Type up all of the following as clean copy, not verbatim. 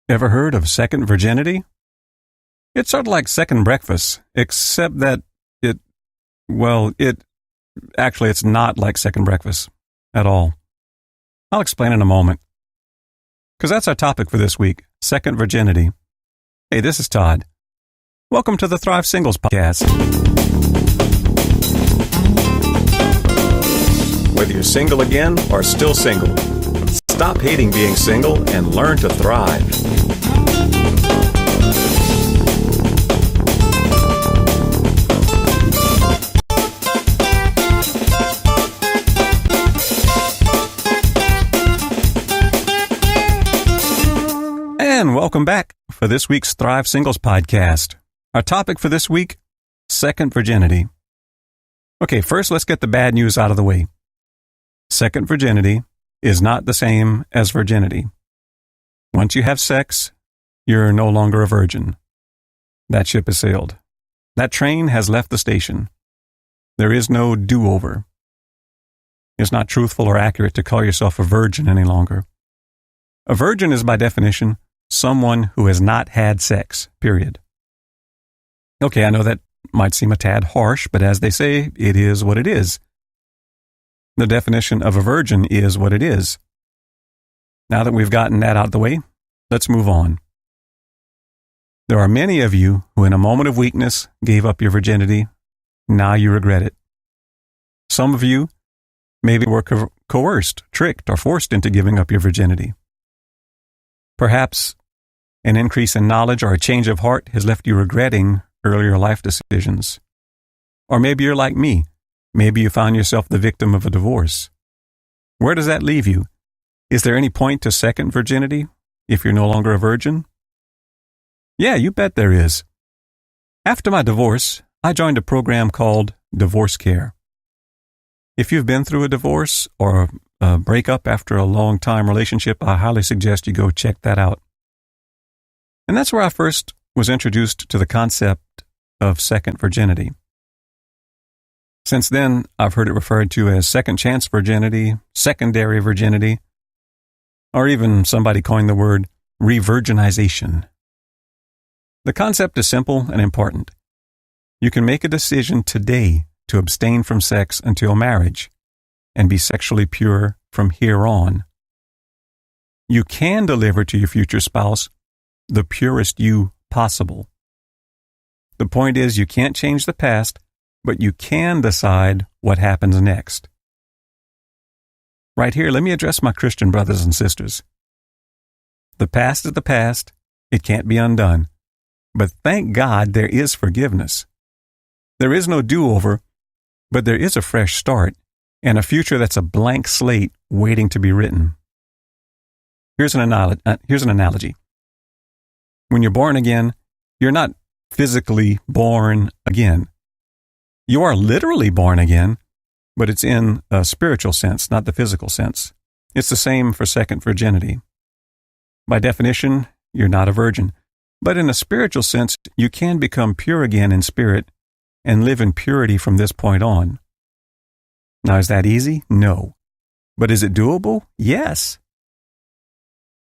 Ever heard of second virginity? It's sort of like second breakfast, except that it's not like second breakfast at all. I'll explain in a moment. Because that's our topic for this week, second virginity. Hey, this is Todd. Welcome to the Thrive Singles Podcast. Whether you're single again or still single, stop hating being single and learn to thrive. And welcome back for this week's Thrive Singles Podcast. Our topic for this week, second virginity. Okay, first let's get the bad news out of the way. Second virginity is not the same as virginity. Once you have sex, you're no longer a virgin. That ship has sailed. That train has left the station. There is no do-over. It's not truthful or accurate to call yourself a virgin any longer. A virgin is by definition someone who has not had sex, period. Okay, I know that might seem a tad harsh, but as they say, it is what it is. The definition of a virgin is what it is. Now that we've gotten that out of the way, let's move on. There are many of you who in a moment of weakness gave up your virginity. Now you regret it. Some of you maybe were coerced, tricked, or forced into giving up your virginity. Perhaps an increase in knowledge or a change of heart has left you regretting earlier life decisions. Or maybe you're like me. Maybe you found yourself the victim of a divorce. Where does that leave you? Is there any point to second virginity if you're no longer a virgin? Yeah, you bet there is. After my divorce, I joined a program called Divorce Care. If you've been through a divorce or a breakup after a long-time relationship, I highly suggest you go check that out. And that's where I first was introduced to the concept of second virginity. Since then, I've heard it referred to as second chance virginity, secondary virginity, or even somebody coined the word re-virginization. The concept is simple and important. You can make a decision today to abstain from sex until marriage and be sexually pure from here on. You can deliver to your future spouse the purest you possible. The point is, you can't change the past, but you can decide what happens next. Right here, let me address my Christian brothers and sisters. The past is the past. It can't be undone. But thank God there is forgiveness. There is no do-over, but there is a fresh start and a future that's a blank slate waiting to be written. Here's an analogy. When you're born again, you're not physically born again. You are literally born again, but it's in a spiritual sense, not the physical sense. It's the same for second virginity. By definition, you're not a virgin, but in a spiritual sense, you can become pure again in spirit and live in purity from this point on. Now, is that easy? No. But is it doable? Yes.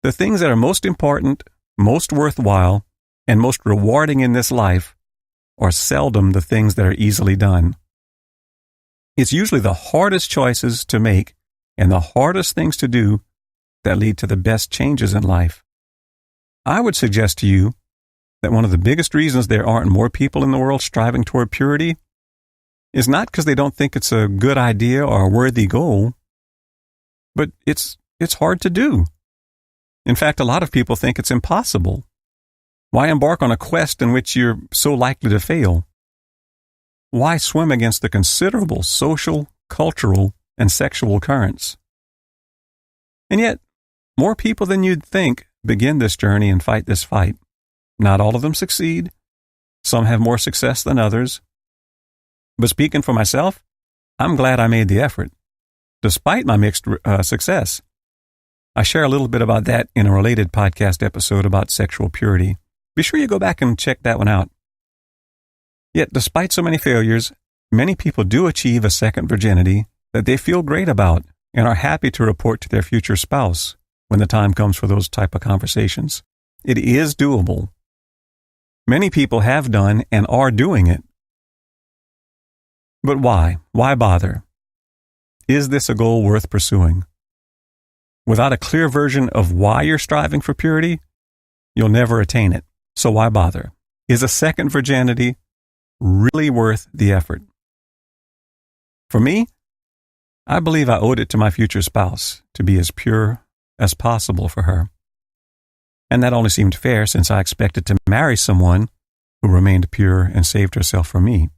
The things that are most important, most worthwhile, and most rewarding in this life are seldom the things that are easily done. It's usually the hardest choices to make and the hardest things to do that lead to the best changes in life. I would suggest to you that one of the biggest reasons there aren't more people in the world striving toward purity is not because they don't think it's a good idea or a worthy goal, but it's hard to do. In fact, a lot of people think it's impossible. Why embark on a quest in which you're so likely to fail? Why swim against the considerable social, cultural, and sexual currents? And yet, more people than you'd think begin this journey and fight this fight. Not all of them succeed. Some have more success than others. But speaking for myself, I'm glad I made the effort, despite my mixed success. I share a little bit about that in a related podcast episode about sexual purity. Be sure you go back and check that one out. Yet, despite so many failures, many people do achieve a second virginity that they feel great about and are happy to report to their future spouse when the time comes for those type of conversations. It is doable. Many people have done and are doing it. But why? Why bother? Is this a goal worth pursuing? Without a clear version of why you're striving for purity, you'll never attain it. So why bother? Is a second virginity really worth the effort? For me, I believe I owed it to my future spouse to be as pure as possible for her. And that only seemed fair since I expected to marry someone who remained pure and saved herself for me.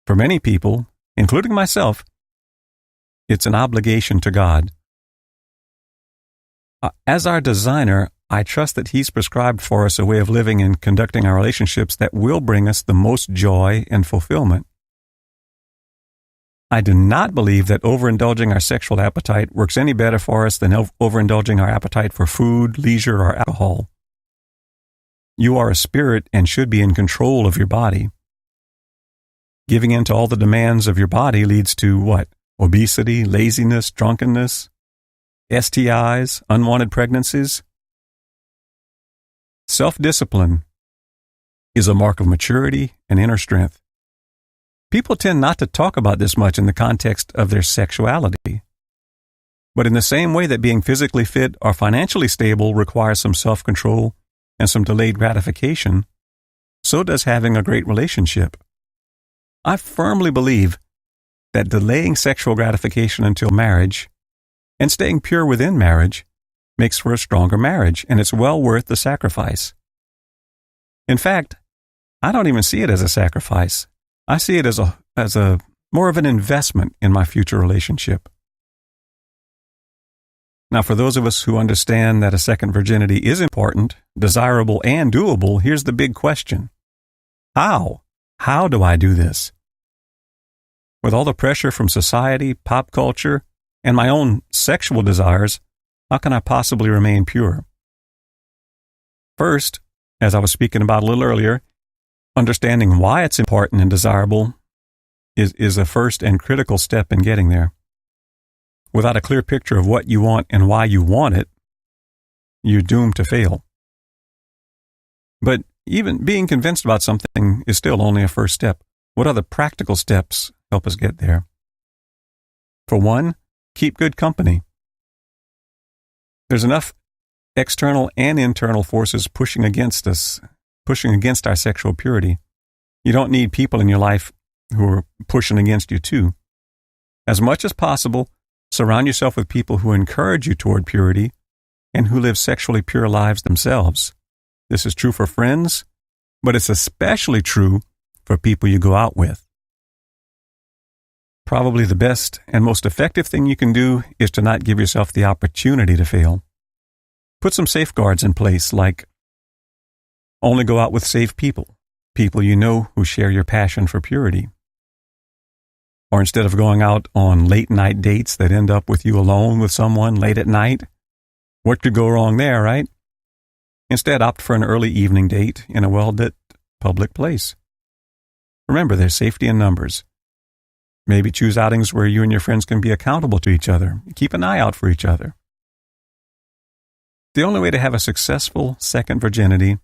For many people, including myself, it's an obligation to God. As our designer, I trust that He's prescribed for us a way of living and conducting our relationships that will bring us the most joy and fulfillment. I do not believe that overindulging our sexual appetite works any better for us than overindulging our appetite for food, leisure, or alcohol. You are a spirit and should be in control of your body. Giving in to all the demands of your body leads to what? Obesity, laziness, drunkenness, STIs, unwanted pregnancies. Self-discipline is a mark of maturity and inner strength. People tend not to talk about this much in the context of their sexuality. But in the same way that being physically fit or financially stable requires some self-control and some delayed gratification, so does having a great relationship. I firmly believe that delaying sexual gratification until marriage and staying pure within marriage makes for a stronger marriage, and it's well worth the sacrifice. In fact, I don't even see it as a sacrifice. I see it as a more of an investment in my future relationship. Now, for those of us who understand that a second virginity is important, desirable, and doable, here's the big question. How? How do I do this? With all the pressure from society, pop culture, and my own sexual desires, how can I possibly remain pure? First, as I was speaking about a little earlier, understanding why it's important and desirable is a first and critical step in getting there. Without a clear picture of what you want and why you want it, you're doomed to fail. But even being convinced about something is still only a first step. What other practical steps help us get there? For one, keep good company. There's enough external and internal forces pushing against us, pushing against our sexual purity. You don't need people in your life who are pushing against you too. As much as possible, surround yourself with people who encourage you toward purity and who live sexually pure lives themselves. This is true for friends, but it's especially true for people you go out with. Probably the best and most effective thing you can do is to not give yourself the opportunity to fail. Put some safeguards in place, like only go out with safe people, people you know who share your passion for purity. Or instead of going out on late night dates that end up with you alone with someone late at night, what could go wrong there, right? Instead, opt for an early evening date in a well-lit public place. Remember, there's safety in numbers. Maybe choose outings where you and your friends can be accountable to each other. Keep an eye out for each other. The only way to have a successful second virginity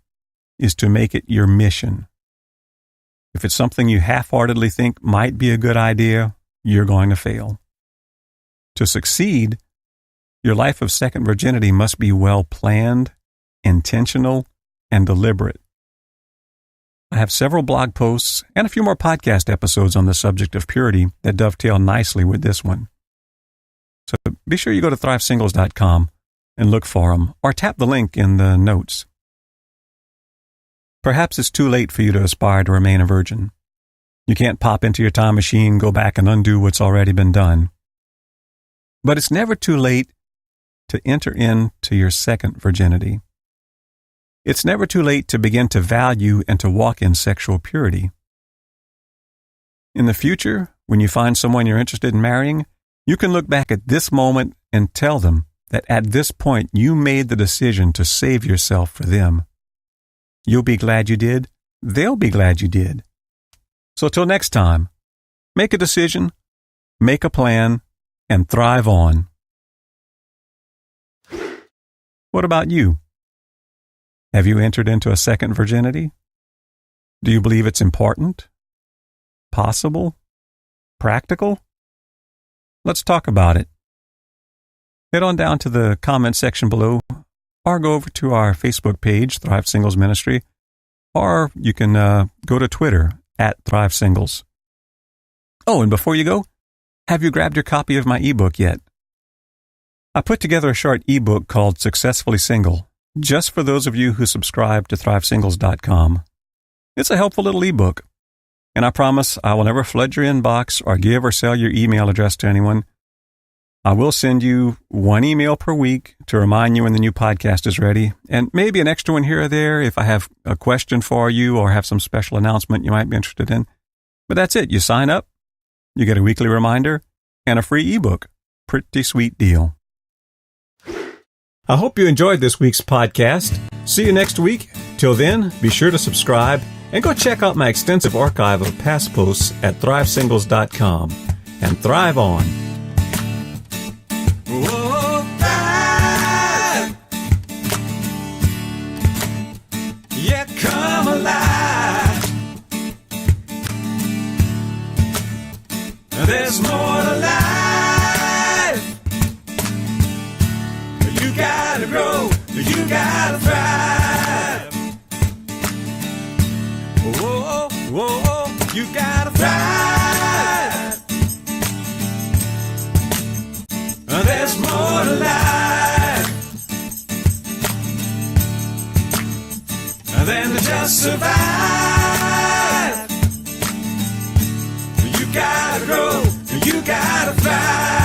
is to make it your mission. If it's something you half-heartedly think might be a good idea, you're going to fail. To succeed, your life of second virginity must be well-planned, intentional, and deliberate. I have several blog posts and a few more podcast episodes on the subject of purity that dovetail nicely with this one. So be sure you go to thrivesingles.com and look for them, or tap the link in the notes. Perhaps it's too late for you to aspire to remain a virgin. You can't pop into your time machine, go back and undo what's already been done. But it's never too late to enter into your second virginity. It's never too late to begin to value and to walk in sexual purity. In the future, when you find someone you're interested in marrying, you can look back at this moment and tell them that at this point you made the decision to save yourself for them. You'll be glad you did. They'll be glad you did. So till next time, make a decision, make a plan, and thrive on. What about you? Have you entered into a second virginity? Do you believe it's important? Possible? Practical? Let's talk about it. Head on down to the comment section below, or go over to our Facebook page, Thrive Singles Ministry, or you can go to Twitter @ThriveSingles. Oh, and before you go, have you grabbed your copy of my ebook yet? I put together a short ebook called Successfully Single, just for those of you who subscribe to ThriveSingles.com. It's a helpful little ebook, and I promise I will never flood your inbox or give or sell your email address to anyone. I will send you one email per week to remind you when the new podcast is ready, and maybe an extra one here or there if I have a question for you or have some special announcement you might be interested in. But that's it. You sign up, you get a weekly reminder, and a free ebook. Pretty sweet deal. I hope you enjoyed this week's podcast. See you next week. Till then, be sure to subscribe and go check out my extensive archive of past posts at ThriveSingles.com. And thrive on. Whoa, thrive. Yeah, come alive. There's more to life. You gotta grow, you gotta thrive. Whoa, whoa, you gotta thrive. There's more to life than to just survive. You gotta grow, you gotta thrive.